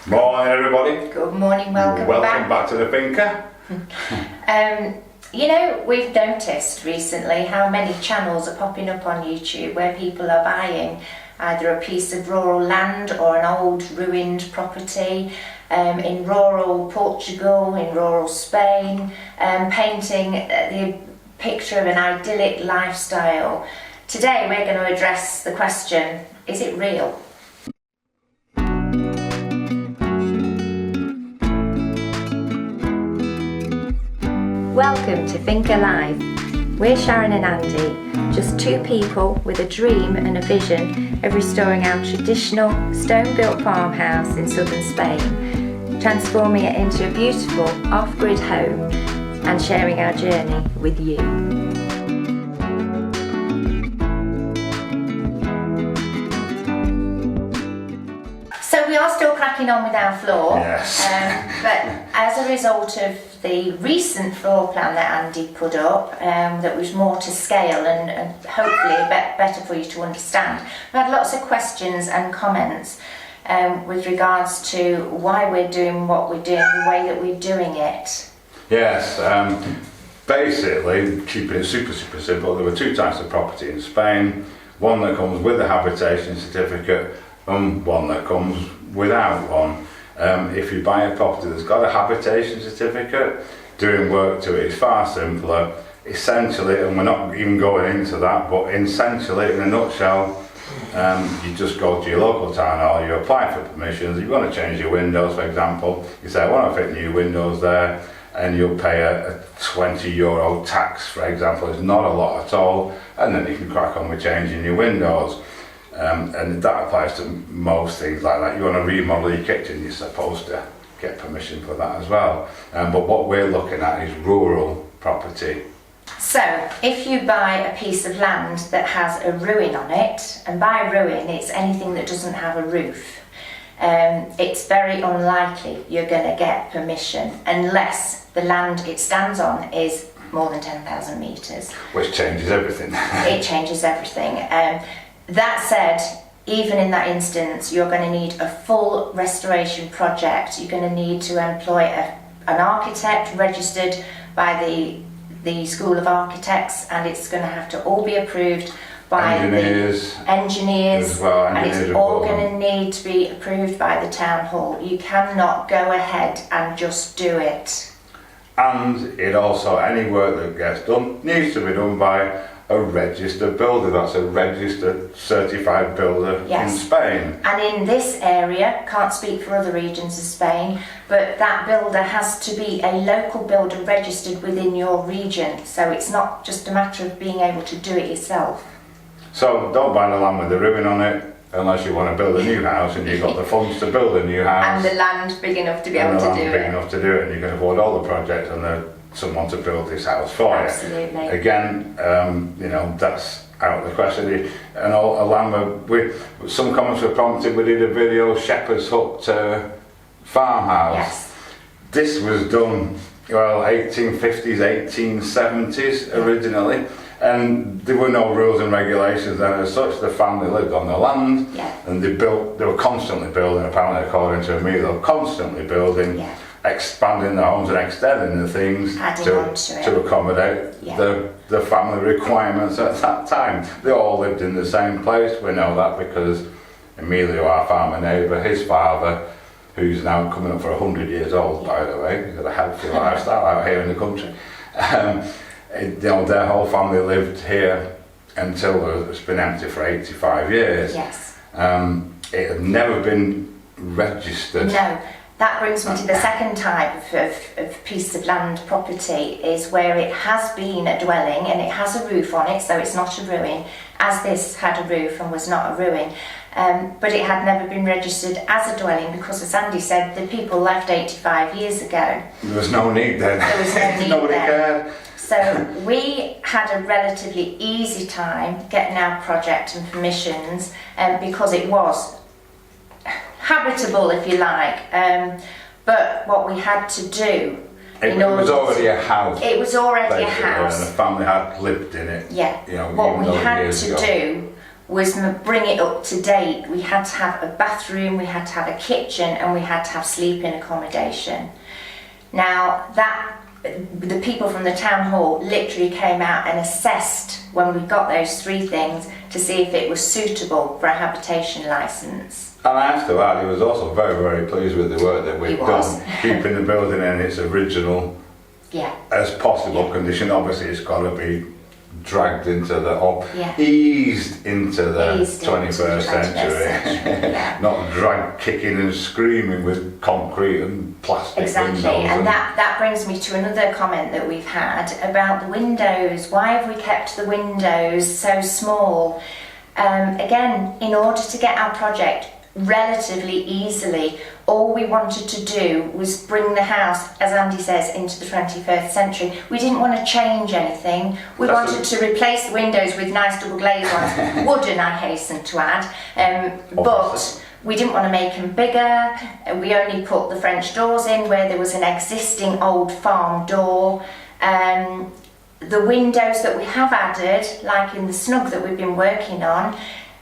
Morning everybody. Good morning, welcome back to the Finca. You know, we've noticed recently how many channels are popping up on YouTube where people are buying either a piece of rural land or an old ruined property in rural Portugal, in rural Spain, painting the picture of an idyllic lifestyle. Today we're going to address the question, is it real? Welcome to Finca Live. We're Sharon and Andy, just two people with a dream and a vision of restoring our traditional stone-built farmhouse in southern Spain, transforming it into a beautiful off-grid home and sharing our journey with you. So we are still cracking on with our floor, yes. But as a result of the recent floor plan that Andy put up, that was more to scale and hopefully better for you to understand, we had lots of questions and comments with regards to why we're doing what we're doing, the way that we're doing it. Yes, basically, keeping it super simple, there were two types of property in Spain, one that comes with a habitation certificate and one that comes without one. If you buy a property that's got a habitation certificate, doing work to it is far simpler. Essentially, and we're not even going into that, but essentially, in a nutshell, you just go to your local town hall, you apply for permissions, you want to change your windows, for example, you say, I want to fit new windows there, and you'll pay a €20 tax, for example. It's not a lot at all, and then you can crack on with changing your windows. And that applies to most things like that. You want to remodel your kitchen, you're supposed to get permission for that as well. But what we're looking at is rural property. So, if you buy a piece of land that has a ruin on it, and by ruin it's anything that doesn't have a roof, it's very unlikely you're going to get permission unless the land it stands on is more than 10,000 metres. Which changes everything. It changes everything. That said, even in that instance, you're going to need a full restoration project. You're going to need to employ an architect registered by the School of Architects, and it's going to have to all be approved by engineers as well, and it's all going to need to be approved by the town hall. You cannot go ahead and just do it. And it also, any work that gets done needs to be done by a registered builder. That's a registered certified builder. Yes. In Spain. And in this area, can't speak for other regions of Spain, but that builder has to be a local builder registered within your region. So it's not just a matter of being able to do it yourself. So don't buy the land with the ruin on it unless you want to build a new house and you've got the funds to build a new house. And the land big enough to be able to do it. Big enough to do it, and you can afford all the projects and someone to build this house for you. Absolutely. Again, you know, that's out of the question. And a land with some comments were prompted. We did a video, Shepherd's Hut farmhouse. Yes. This was done, well, 1850s, 1870s originally, and there were no rules and regulations then as such. The family lived on the land, and they were constantly building, apparently according to me, they were constantly building, expanding the homes and extending the things to accommodate the family requirements at that time. They all lived in the same place. We know that because Emilio, our farmer neighbour, his father, who's now coming up for 100 years old, by the way, he's got a healthy lifestyle out here in the country. You know, their whole family lived here until it's been empty for 85 years. Yes. It had never been registered. No. That brings me to the second type of piece of land property, is where it has been a dwelling and it has a roof on it, so it's not a ruin, as this had a roof and was not a ruin, but it had never been registered as a dwelling because, as Andy said, the people left 85 years ago. There was no need then. There was no need Nobody then. cared. So we had a relatively easy time getting our project and permissions because it was habitable, if you like, but what we had to do It was already a house. It was already a house. And the family had lived in it. Yeah. You know, what we had to do was bring it up to date. We had to have a bathroom, we had to have a kitchen, and we had to have sleeping accommodation. Now the people from the town hall literally came out and assessed when we got those 3 things to see if it was suitable for a habitation licence. And I have to add, he was also very, very pleased with the work that we've done, keeping the building in its original as possible condition. Obviously it's got to be dragged into eased into the 21st century. Not dragged kicking and screaming with concrete and plastic windows. And that brings me to another comment that we've had about the windows. Why have we kept the windows so small? Again, in order to get our project relatively easily, all we wanted to do was bring the house, as Andy says, into the 21st century. We didn't want to change anything. We wanted to replace the windows with nice double glazed ones, wooden, I hasten to add, but we didn't want to make them bigger. We only put the French doors in where there was an existing old farm door. The windows that we have added, like in the snug that we've been working on,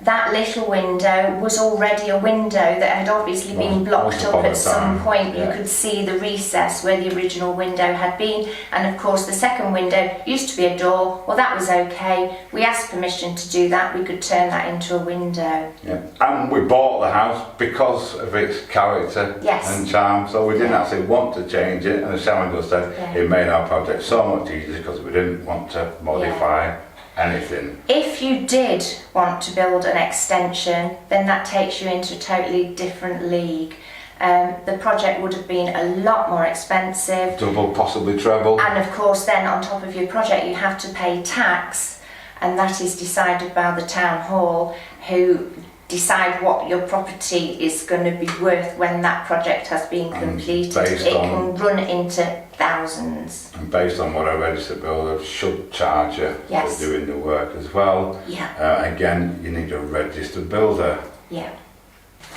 that little window was already a window that had obviously been blocked up at some point. You could see the recess where the original window had been, and of course the second window used to be a door. Well, that was okay. We asked permission to do that. We could turn that into a window. And we bought the house because of its character and charm, so we didn't actually want to change it, and as Sharon just said, it made our project so much easier because we didn't want to modify anything. If you did want to build an extension, then that takes you into a totally different league. The project would have been a lot more expensive. Double, possibly treble. And of course then on top of your project you have to pay tax, and that is decided by the town hall, who decide what your property is going to be worth when that project has been completed. It can run into thousands. And based on what a registered builder should charge you for doing the work as well. Again, you need a registered builder.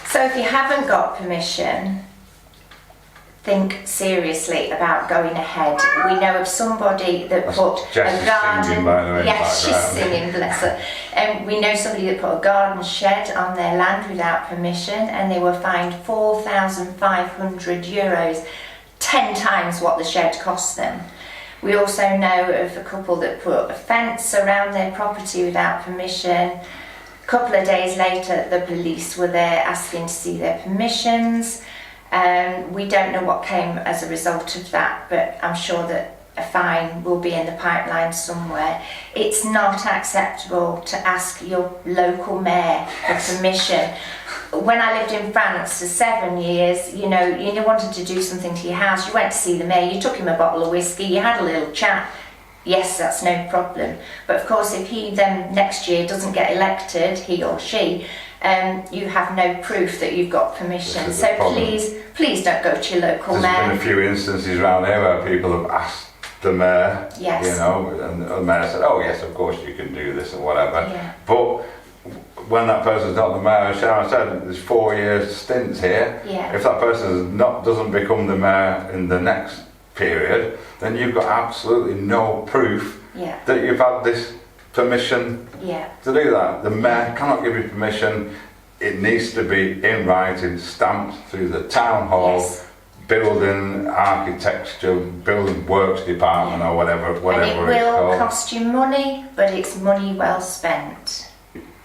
So if you haven't got permission, think seriously about going ahead. We know of somebody that put a garden. Singing, by the way, yes, she's singing, bless her. We know somebody that put a garden shed on their land without permission, and they were fined €4,500, 10 times what the shed cost them. We also know of a couple that put a fence around their property without permission. A couple of days later, the police were there asking to see their permissions. We don't know what came as a result of that, but I'm sure that a fine will be in the pipeline somewhere. It's not acceptable to ask your local mayor for permission. When I lived in France for 7 years, you wanted to do something to your house, you went to see the mayor, you took him a bottle of whiskey, you had a little chat. Yes, that's no problem. But of course, if he then next year doesn't get elected, he or she, you have no proof that you've got permission. So please don't go to your local mayor. There's been a few instances around here where people have asked the mayor, and the mayor said, oh yes, of course you can do this or whatever. But when that person's not the mayor, as Sharon said, there's 4 years stints here. If that person doesn't become the mayor in the next period, then you've got absolutely no proof that you've had this permission to do that. The mayor cannot give you permission. It needs to be in writing, stamped through the town hall, building architecture, building works department or whatever it's called. And it will cost you money, but it's money well spent.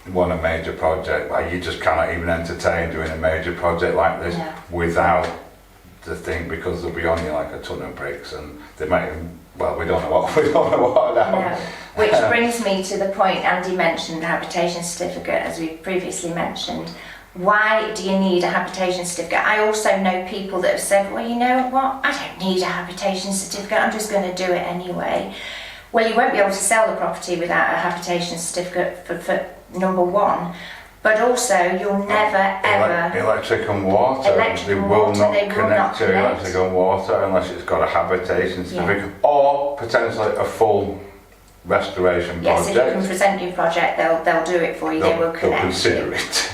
Want a major project, like you just cannot even entertain doing a major project like this without the thing, because they'll be on you like a ton of bricks, and they might we don't know what now. No. Which brings me to the point Andy mentioned, the habitation certificate, as we previously mentioned. Why do you need a habitation certificate? I also know people that have said, well, you know what, I don't need a habitation certificate, I'm just going to do it anyway. Well, you won't be able to sell the property without a habitation certificate for number one, but also you'll never ever... Electric and water. They will not connect to electric and water unless it's got a habitation certificate or potentially a full restoration project. Yes, if you can present your project, they'll do it for you. They will connect. They'll consider it.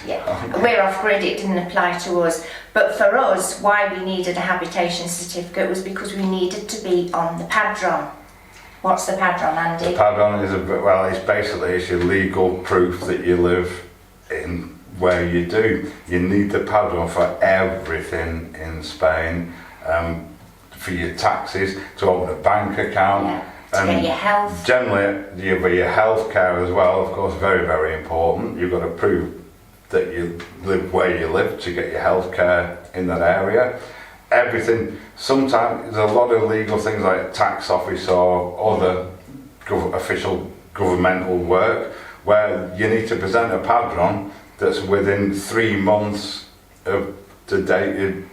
We're off grid, it didn't apply to us. But for us, why we needed a habitation certificate was because we needed to be on the padron. What's the padron, Andy? The padron is it's your legal proof that you live in where you do. You need the padron for everything in Spain, for your taxes, to open a bank account, to get your health. Generally, for your health care as well, of course, very, very important. You've got to prove that you live where you live to get your health care in that area. Everything, sometimes there's a lot of legal things like tax office or other official governmental work where you need to present a padron that's within 3 months of the date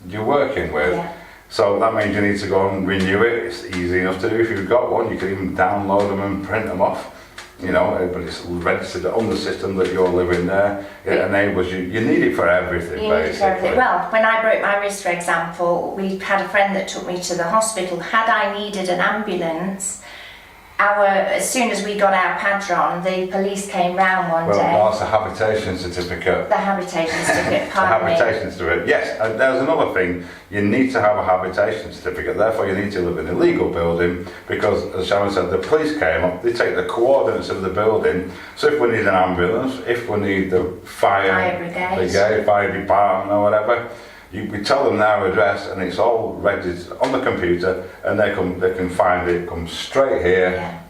you're working with. Yeah. So that means you need to go and renew it. It's easy enough to do. If you've got one, you can even download them and print them off. But it's registered on the system that you're living there. It enables you. You need it for everything, basically. Well, when I broke my wrist, for example, we had a friend that took me to the hospital. Had I needed an ambulance, as soon as we got our padron, the police came round one day. Well, that's a habitation certificate. The habitation certificate, The habitation certificate, yes. And there's another thing. You need to have a habitation certificate. Therefore, you need to live in a legal building because, as Sharon said, the police came up. They take the coordinates of the building. So if we need an ambulance, if we need the fire brigade, fire department or whatever, we tell them their address and it's all registered on the computer, and they can find it, come straight here,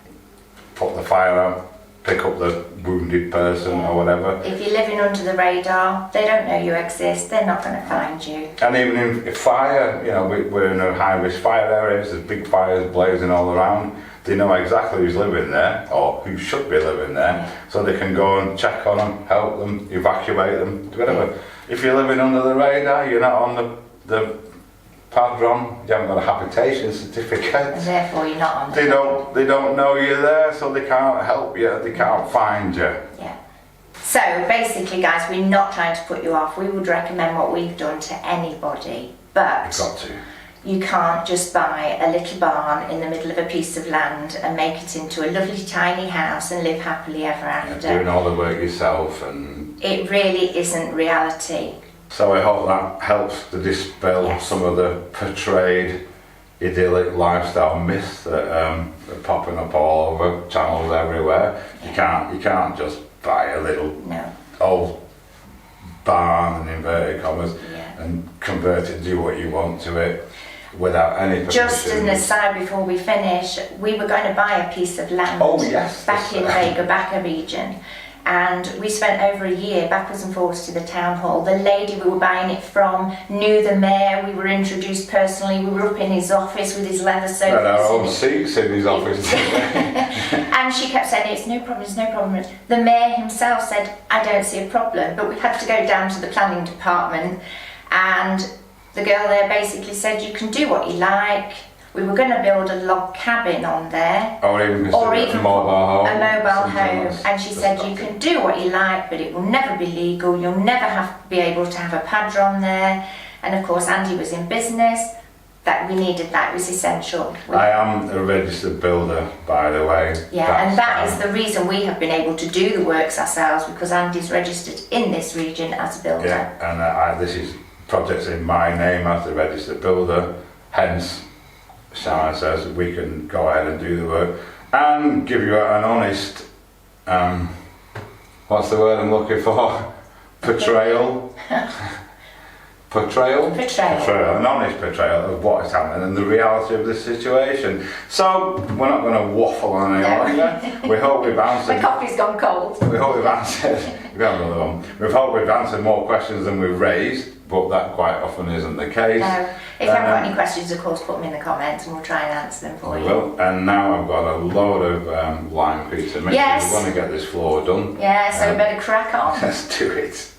put the fire out, pick up the wounded person or whatever. If you're living under the radar, they don't know you exist, they're not going to find you. And even if fire, we're in a high risk fire area, there's big fires blazing all around, they know exactly who's living there or who should be living there, so they can go and check on them, help them, evacuate them, whatever. If you're living under the radar, you're not on the padron, you haven't got a habitation certificate. And therefore you're not on the They don't know you're there, so they can't help you, they can't find you. Yeah. So basically, guys, we're not trying to put you off. We would recommend what we've done to anybody, but You've got to. You can't just buy a little barn in the middle of a piece of land and make it into a lovely tiny house and live happily ever after. Doing all the work yourself, and it really isn't reality. So I hope that helps to dispel some of the portrayed idyllic lifestyle myths that are popping up all over channels everywhere. You can't just buy a little old barn in inverted commas and convert it, do what you want to it without any permission. Just as an aside before we finish, we were going to buy a piece of land back in Vega Baca region, and we spent over a year backwards and forwards to the town hall. The lady we were buying it from knew the mayor. We were introduced personally. We were up in his office with his leather sofas. And our own seats in his office. And she kept saying, it's no problem, it's no problem. The mayor himself said, I don't see a problem. But we had to go down to the planning department, and the girl there basically said, you can do what you like. We were going to build a log cabin on there, or even a mobile home, and she said you can do what you like, but it will never be legal. You'll never be able to have a padron there. And of course, Andy was in business. That we needed that, it was essential. I am a registered builder, by the way. Yeah, and that is the reason we have been able to do the works ourselves, because Andy's registered in this region as a builder. Yeah, and this is projects in my name as the registered builder, hence Sharon says we can go ahead and do the work and give you an honest, what's the word I'm looking for? Portrayal. Portrayal, an honest portrayal of what is happening and the reality of the situation. So we're not going to waffle on any longer. We hope we've answered. My coffee's gone cold. We hope we've answered. We have another one. We hope we've answered more questions than we've raised, but that quite often isn't the case. No. If you haven't got any questions, of course, put them in the comments and we'll try and answer them for you. Well, and now I've got a load of lime pizza mix. Yes. We're going to get this floor done. Yeah, so we better crack on. Let's do it.